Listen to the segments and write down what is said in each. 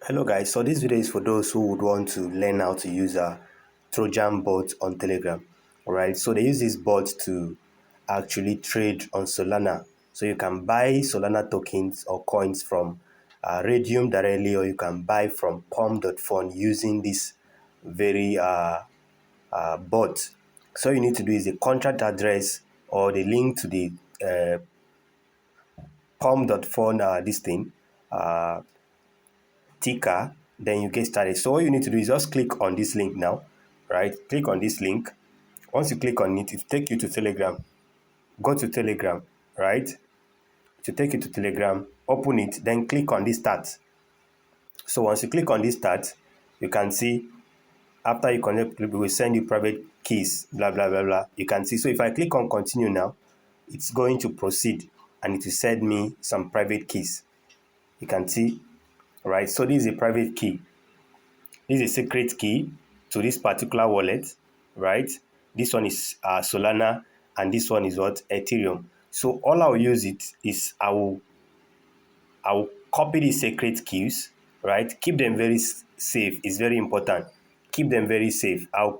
Hello guys, so this video is for those who would want to learn how to use a Trojan bot on Telegram. Alright, so they use this bot to actually trade on Solana. So you can buy Solana tokens or coins from Radium directly, or you can buy from Palm.fund using this very bot. So all you need to do is the contract address or the link to the Palm.fund this thing. Ticker, then you get started. So all you need to do is just click on this link now, right? Click on this link. Once you click on it, it will take you to Telegram. Go to Telegram, right? To take you to Telegram, open it, then click on this start. So once you click on this start, you can see after you connect, we will send you private keys, blah, blah, blah, blah. You can see. So if I click on continue now, it's going to proceed and it will send me some private keys. You can see, right? So this is a private key. This is a secret key to this particular wallet, right? This one is Solana, and this one is what? Ethereum. So all I'll use it is I will copy these secret keys, right? Keep them very safe. It's very important. Keep them very safe. I'll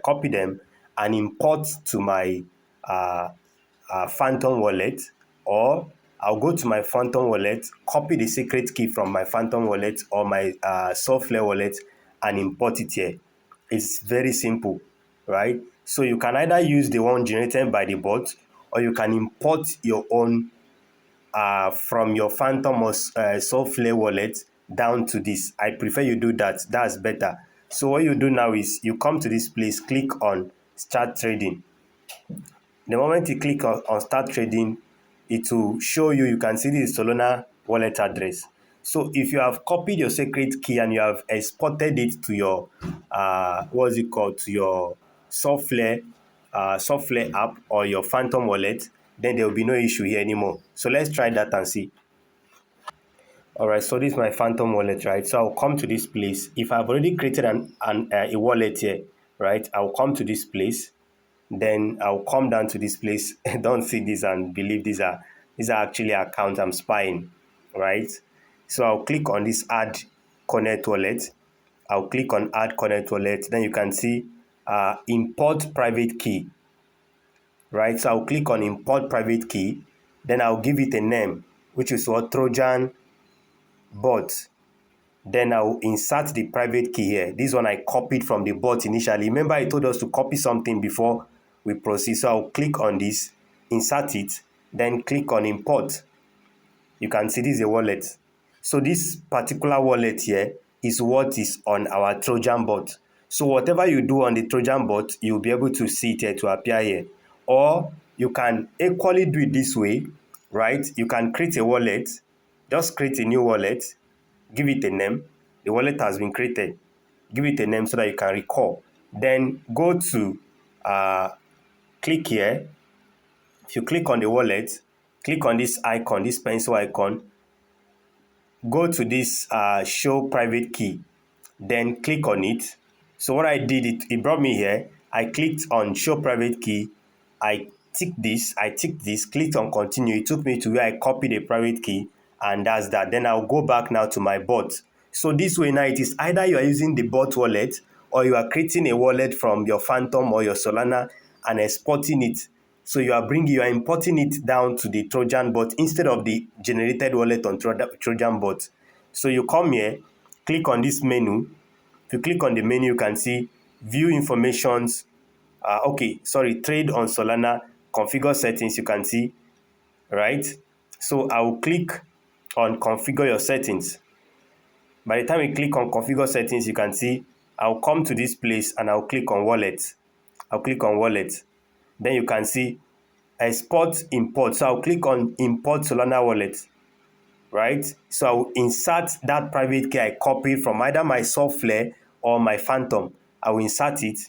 copy them and import to my Phantom wallet, or I'll go to my Phantom wallet, copy the secret key from my Phantom wallet or my Software wallet and import it here. It's very simple, right? So you can either use the one generated by the bot, or you can import your own from your Phantom or Software wallet down to this. I prefer you do that. That's better. So what you do now is you come to this place, click on Start Trading. The moment you click on Start Trading, it will show you, you can see this Solana wallet address. So if you have copied your secret key and you have exported it to your, what's it called, to your software app or your Phantom wallet, then there will be no issue here anymore. So let's try that and see. All right, so this is my Phantom wallet, right? So I'll come to this place. If I've already created a wallet here, right, I'll come to this place. Then I'll come down to this place. Don't see this and believe these are actually accounts I'm spying, right? So I'll click on this Add Connect Wallet. I'll click on Add Connect Wallet. Then you can see Import Private Key, right? So I'll click on Import Private Key. Then I'll give it a name, which is what? Trojan Bot. Then I'll insert the private key here. This one I copied from the bot initially. Remember I told us to copy something before we proceed. So I'll click on this, insert it, then click on import. You can see this is a wallet. So this particular wallet here is what is on our Trojan bot. So whatever you do on the Trojan bot, you'll be able to see it here, to appear here. Or you can equally do it this way, right? You can create a wallet, just create a new wallet, give it a name. The wallet has been created. Give it a name so that you can recall. Then go to click here. If you click on the wallet, click on this icon, this pencil icon. Go to this show private key. Then click on it. So what I did, it brought me here. I clicked on show private key. I ticked this, clicked on continue. It took me to where I copied the private key. And that's that. Then I'll go back now to my bot. So this way now, it is either you are using the bot wallet or you are creating a wallet from your Phantom or your Solana and exporting it. So you are importing it down to the Trojan bot instead of the generated wallet on Trojan bot. So you come here, click on this menu. If you click on the menu, you can see view informations. Trade on Solana, configure settings. You can see, right? So I will click on configure your settings. By the time you click on configure settings, you can see I'll come to this place and I'll click on wallet. I'll click on wallet. Then you can see export import. So I'll click on import Solana wallet, right? So I'll insert that private key I copied from either my software or my Phantom. I will insert it.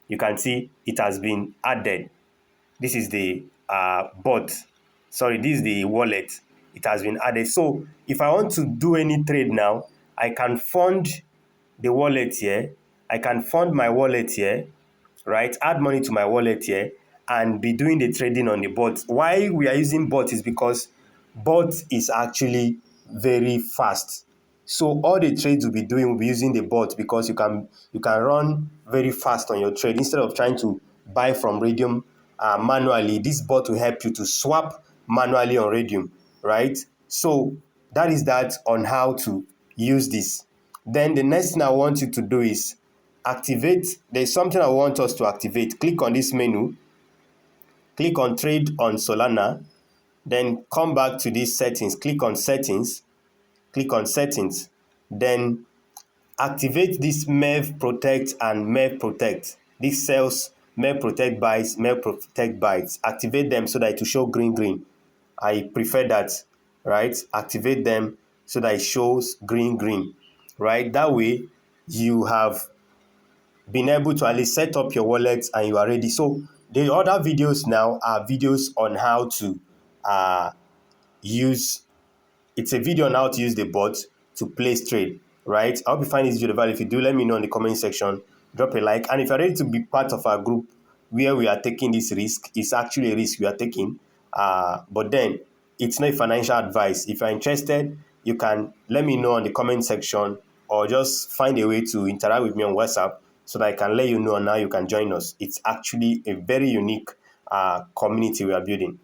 You can see it has been added. This is the bot. Sorry, this is the wallet. It has been added. So if I want to do any trade now, I can fund the wallet here. I can fund my wallet here, right? Add money to my wallet here and be doing the trading on the bot. Why we are using bot is because bot is actually very fast. So all the trades will be using the bot, because you can run very fast on your trade instead of trying to buy from Radium manually. This bot will help you to swap manually on Radium, right? So that is that on how to use this. Then the next thing I want you to do is activate. There's something I want us to activate. Click on this menu, click on trade on Solana, then come back to these settings, click on settings, then activate this MEV protect and MEV protect. This cells MEV protect bytes, MEV protect bytes. Activate them so that it will show green green. I prefer that, right? Activate them so that it shows green green, right? That way you have been able to at least set up your wallet and you are ready. So the other videos now are videos on how to use. It's a video on how to use the bot to place trade, right? I hope you find this video valuable. If you do, let me know in the comment section. Drop a like. And if you're ready to be part of our group where we are taking this risk, it's actually a risk we are taking. But then it's not financial advice. If you're interested, you can let me know in the comment section, or just find a way to interact with me on WhatsApp so that I can let you know, and now you can join us. It's actually a very unique community we are building.